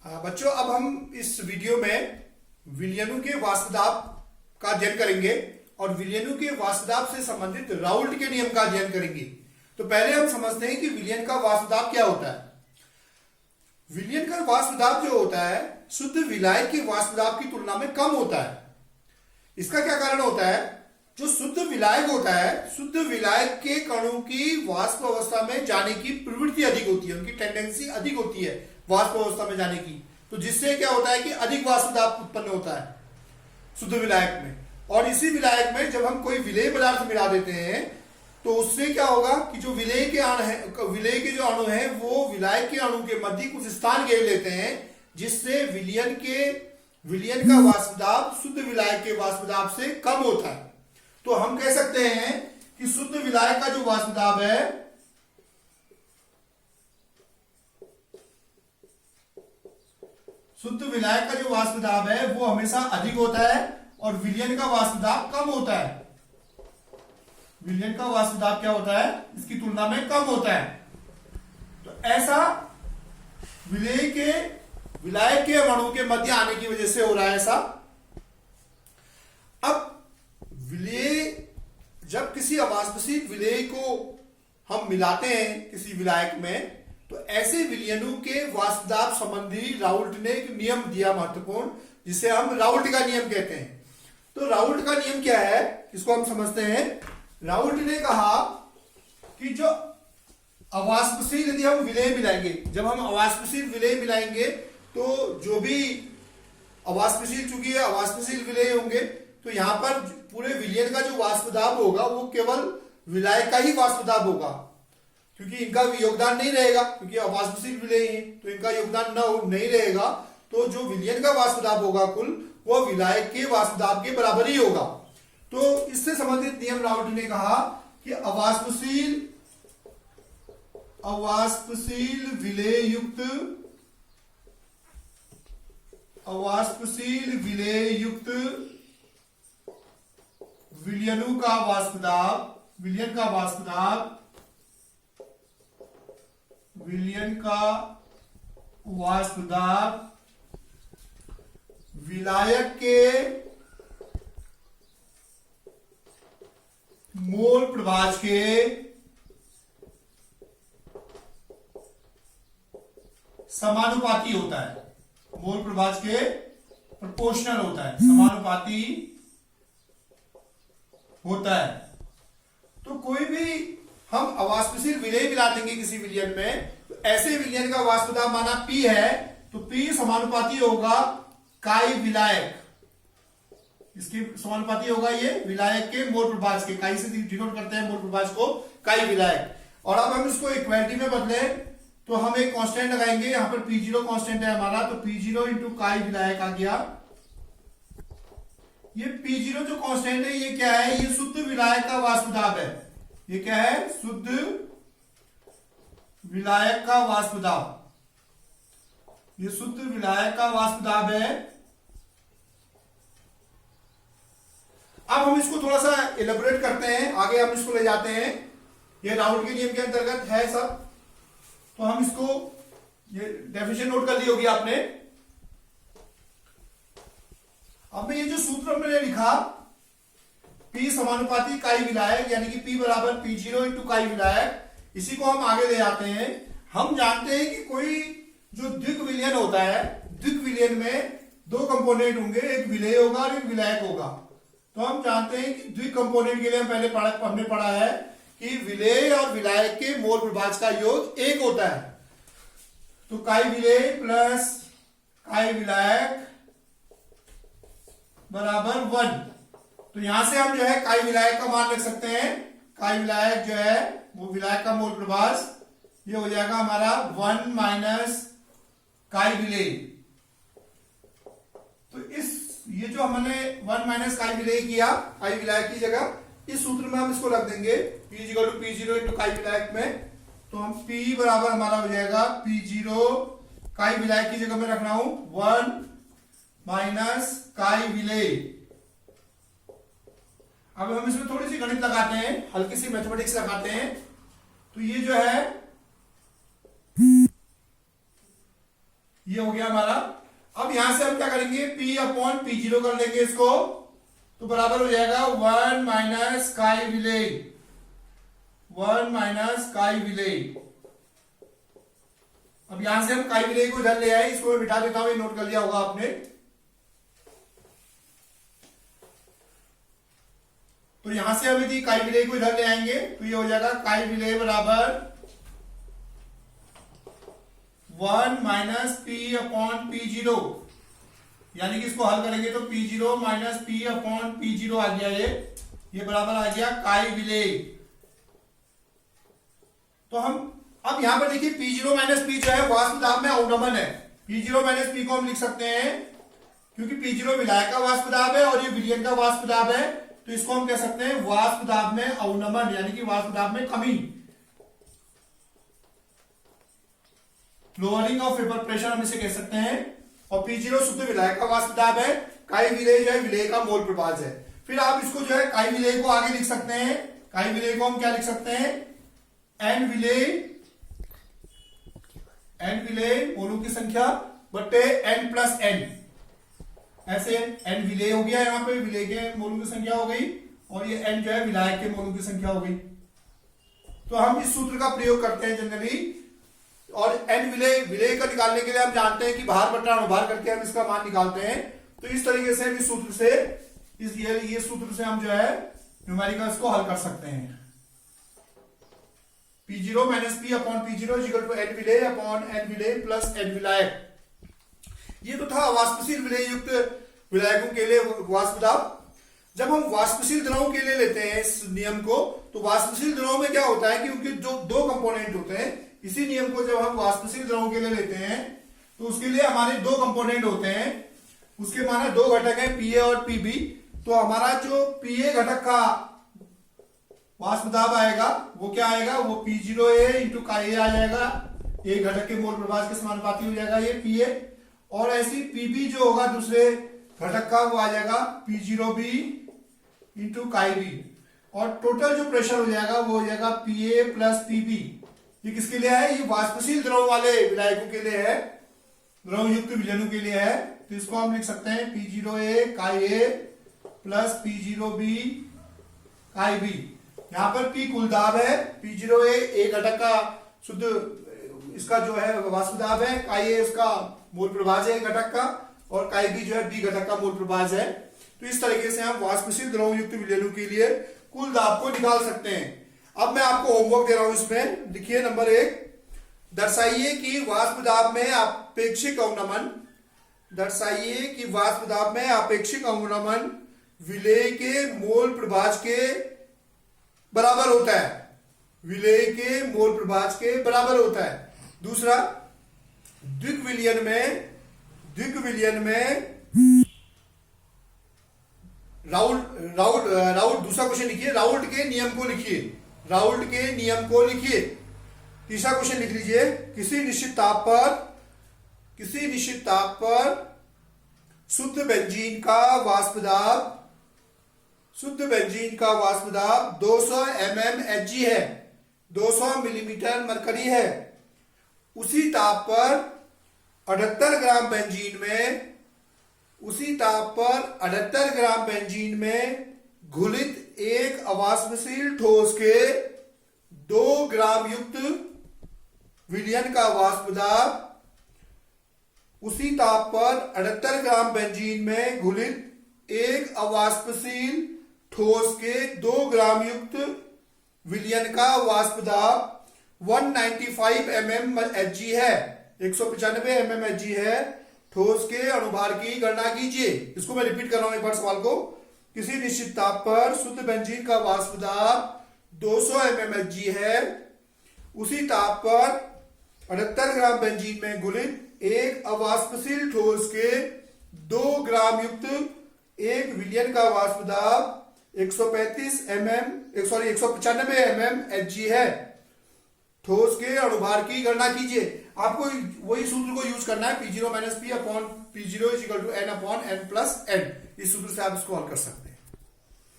हाँ बच्चों, अब हम इस वीडियो में विलियनों के वास्तुदाब का अध्ययन करेंगे और विलियनों के वास्तुदाब से संबंधित राउल्ट के नियम का अध्ययन करेंगे। तो पहले हम समझते हैं कि विलियन का वास्तुदाब क्या होता है। विलियन का वास्तुदाब जो होता है शुद्ध विलायक के वास्तुदाब की तुलना में कम होता है। इसका क्या कारण होता है? जो शुद्ध विलायक होता है, शुद्ध विलायक के कणों की वाष्प अवस्था में जाने की प्रवृत्ति अधिक होती है, उनकी टेंडेंसी अधिक होती है वाष्प अवस्था में जाने की। तो जिससे क्या होता है कि अधिक वास्तुदाब उत्पन्न होता है शुद्ध विलायक में। और इसी विलायक में जब हम कोई विलेय पदार्थ मिला देते हैं तो उससे क्या होगा कि जो विलेय के अणु है, विलेय के जो अणु है वो विलायक के अणु के मध्य कुछ स्थान घेर लेते हैं, जिससे विलियन का वाष्पदाब शुद्ध विलायक के वाष्पदाब से कम होता है। तो हम कह सकते हैं कि शुद्ध विलायक का जो वाष्पदाब है वो हमेशा अधिक होता है और विलियन का वाष्पदाब कम होता है। विलियन का वाष्पदाब क्या होता है? इसकी तुलना में कम होता है। तो ऐसा विलायक के अणु के मध्य आने की वजह से हो रहा है ऐसा। अब विलेय, जब किसी अवाष्पशील विलेय को हम मिलाते हैं किसी विलायक में, तो ऐसे विलियनों के वाष्पदाब संबंधी राउल्ट ने एक नियम दिया महत्वपूर्ण, जिसे हम राउल्ट का नियम कहते हैं। तो राउल्ट का नियम क्या है, इसको हम समझते हैं। राउल्ट ने कहा कि जो अवाष्पशील, यदि हम विलेय मिलाएंगे, जब हम अवाष्पशील विलेय मिलाएंगे तो जो भी अवाष्पशील, चूंकि अवाष्पशील विलेय होंगे तो यहां पर पूरे विलियन का जो वाष्पदाब होगा वो केवल विलायक का ही वाष्पदाब होगा, क्योंकि इनका योगदान नहीं रहेगा, क्योंकि अवाष्पशील विलेय है तो इनका योगदान नहीं रहेगा। तो जो विलियन का वाष्पदाब होगा कुल, वो विलायक के वाष्पदाब के बराबर ही होगा। तो इससे संबंधित नियम राउल्ट ने कहा कि अवाष्पशील विलेय युक्त विलियन का वाष्पदाब विलायक के मोल प्रभाज के समानुपाती होता है। मोल प्रभाज के प्रोपोर्शनल होता है, समानुपाती होता है। तो कोई भी हम अवाष्पशील विलेय मिला देंगे किसी विलियन में, तो ऐसे विलियन का वाष्पदाब माना P है, तो P समानुपाती होगा काई विलायक, इसके समानुपाती होगा ये विलायक के मोल प्रभाज के। काई से डिनोट करते हैं मोल प्रभाज को, काई विलायक। और अब हम इसको इक्वालिटी में बदले तो हम एक कांस्टेंट लगाएंगे, यहां पर P0 कांस्टेंट है हमारा, तो P0 इंटू काई विलायक आ गया। ये P0 जो कांस्टेंट है ये क्या है? ये शुद्ध विलायक का वाष्पदाब है। ये क्या है? शुद्ध विलायक का वाष्पदाब। ये शुद्ध विलायक का वाष्पदाब है। अब हम इसको थोड़ा सा एलेबोरेट करते हैं, आगे हम इसको ले जाते हैं। ये राउल्ट के नियम के अंतर्गत है सब। तो हम इसको, ये डेफिनेशन नोट कर ली होगी आपने। अब मैं ये जो सूत्र मैंने लिखा P समानुपाती काई विलायक, यानी कि P बराबर P0 इंटू काई विलायक, इसी को हम आगे ले जाते हैं। हम जानते हैं कि कोई जो द्विक विलियन होता है, द्विक विलियन में दो कंपोनेंट होंगे, एक विलेय होगा और एक विलायक होगा। तो हम जानते हैं कि द्विक कंपोनेंट के लिए हम पहले हमने पढ़ा है कि विलेय और विलायक के मोल प्रभाज का योग 1 होता है। तो काई विलेय प्लस काई विलायक बराबर 1। तो यहां से हम जो है काई विलायक का मान रख सकते हैं। काई विलायक जो है वो विलायक का मोल प्रभाज, ये हो जाएगा हमारा 1 माइनस काई विलेय। तो ये जो हमने 1 माइनस काई विलेय किया काई विलायक की जगह, इस सूत्र में हम इसको रख देंगे P0 इंटू काई विलायक में। तो हम P बराबर हमारा हो जाएगा P0, काई विलायक की जगह में रख रहा हूं 1 माइनस काई विलेय। अब हम इसमें थोड़ी सी गणित लगाते हैं, हल्की सी मैथमेटिक्स लगाते हैं। तो ये जो है ये हो गया हमारा। अब यहां से हम क्या करेंगे, P अपॉन P0 कर लेंगे इसको, तो बराबर हो जाएगा 1 माइनस काई विलेय, 1 माइनस काई विलेय। अब यहां से हम काई विलेय को इधर ले आए, इसको मैं बिठा देता हूं, ये नोट कर लिया होगा आपने। तो यहां से हम यदि काई विलेय को इधर ले आएंगे तो ये हो जाएगा काई विलेय बराबर 1 माइनस P अपॉन P0, यानी कि इसको हल करेंगे तो P0 minus P upon P0 आ गया, ये बराबर आ गया काई विलेय। तो हम अब यहां पर देखिए P0 माइनस P जो है वाष्प दाब में अवनमन है। P0 माइनस P को हम लिख सकते हैं, क्योंकि P0 विलायक का वाष्प दाब है और ये विलयन का वाष्प दाब है, तो इसको हम कह सकते हैं वाष्प दाब में अवनमन, यानी कि वाष्प दाब में कमी, लोअरिंग ऑफ वेपर प्रेशर हम इसे कह सकते हैं। और P0 शुद्ध विलायक का वाष्प दाब है, काई विलेय जो है विलेय का मोल प्रभाज है। फिर आप इसको जो है काई विलेय को आगे लिख सकते हैं, काई विलेय को हम क्या लिख सकते हैं, एन विलेय मोलों की संख्या बटे n प्लस n, ऐसे n विलेय हो गया, यहाँ पे विलेय के मोलों की संख्या हो गई और ये n जो है विलायक के मोलों की संख्या हो गई। तो हम इस सूत्र का प्रयोग करते हैं जनरली, और n विलेय का निकालने के लिए हम जानते हैं कि भार बटा अणुभार करके हम इसका मान निकालते हैं। तो इस तरीके से हम इस सूत्र से ये सूत्र से हम जो है न्यूमेरिकल्स को हल कर सकते हैं। P0 minus P upon P0 equal to n विलेय अपॉन n विलेय प्लस n विलायक। ये तो था वाष्पशील विलेय युक्त विलायकों के लिए वाष्प दाब। जब हम वाष्पशील द्रवों के लिए लेते हैं इस नियम को, तो वाष्पशील द्रवों में क्या होता है कि उनके जो दो कंपोनेंट होते हैं, इसी नियम को जब हम वाष्पशील द्रवों के लिए लेते हैं तो उसके लिए हमारे दो कंपोनेंट होते हैं, उसके माना दो घटक हैं Pa और Pb। तो हमारा जो Pa घटक का वाष्प दाब आएगा वो क्या आएगा, वो P0A इंटू काई आ जाएगा, एक घटक के मोल प्रभाज के समानुपाती हो जाएगा ये Pa। और ऐसी Pb जो होगा दूसरे घटक का, वो आ जाएगा P0B इंटू काई बी। और टोटल जो प्रेशर हो जाएगा वो हो जाएगा Pa प्लस Pb। ये किसके लिए है, ये वाष्पशील द्रव वाले विलायकों के लिए है, द्रव युक्त विलयनों के लिए है। तो इसको हम लिख सकते हैं P0A काई A प्लस P0B काई B। यहां पर P कुल दाब है, P0A एक घटक का शुद्ध इसका जो है वाष्प दाब है, काई A उसका मूल प्रभाज है घटक का, और काई B जो है B घटक का मूल प्रभाज है। तो इस तरीके से हम वाष्पशील द्रव युक्त विलयनों के लिए कुल दाब को निकाल सकते हैं। अब मैं आपको होमवर्क दे रहा हूं, इसमें लिखिए नंबर 1, दर्शाइए कि वाष्प दाब में आपेक्षिक अवनमन, दर्शाइए कि वाष्प दाब में आपेक्षिक अवनमन विलेय के मोल प्रभाज के बराबर होता है, विलेय के मोल प्रभाज के बराबर होता है। दूसरा, द्विविलयन में राउल्ट दूसरा क्वेश्चन लिखिए, राउल्ट के नियम को लिखिए, राउल्ट के नियम को लिखिए। तीसरा क्वेश्चन लिख लीजिए, किसी निश्चित ताप पर शुद्ध बेंजीन का वाष्प दाब 200 mmHg है, 200 मिलीमीटर मरकरी है। उसी ताप पर 78 ग्राम बेंजीन में घुलित एक अवाष्पशील ठोस के 2 ग्राम युक्त विलयन का वाष्प दाब, उसी ताप पर 78 ग्राम बेंजीन में घुलित एक अवाष्पशील ठोस के 2 ग्राम युक्त विलयन का वाष्प दाब 195 mmHg है, 195 mmHg है। ठोस के अणुभार की गणना कीजिए। इसको मैं रिपीट कर रहा हूं एक बार सवाल को, किसी निश्चित ताप पर शुद्ध बेंजीन का वाष्प दाब 200 mmHg है, उसी ताप पर 78 ग्राम बेंजीन में घुलित एक अवाष्पशील ठोस के 2 ग्राम युक्त एक विलयन का वाष्प दाब 195 mmHg है। ठोस के अणुभार की गणना कीजिए। आपको वही सूत्र को यूज करना है, P0 minus P upon P0 is equal to N upon N plus N। इस सूत्र से आप इसको हल कर सकते हैं।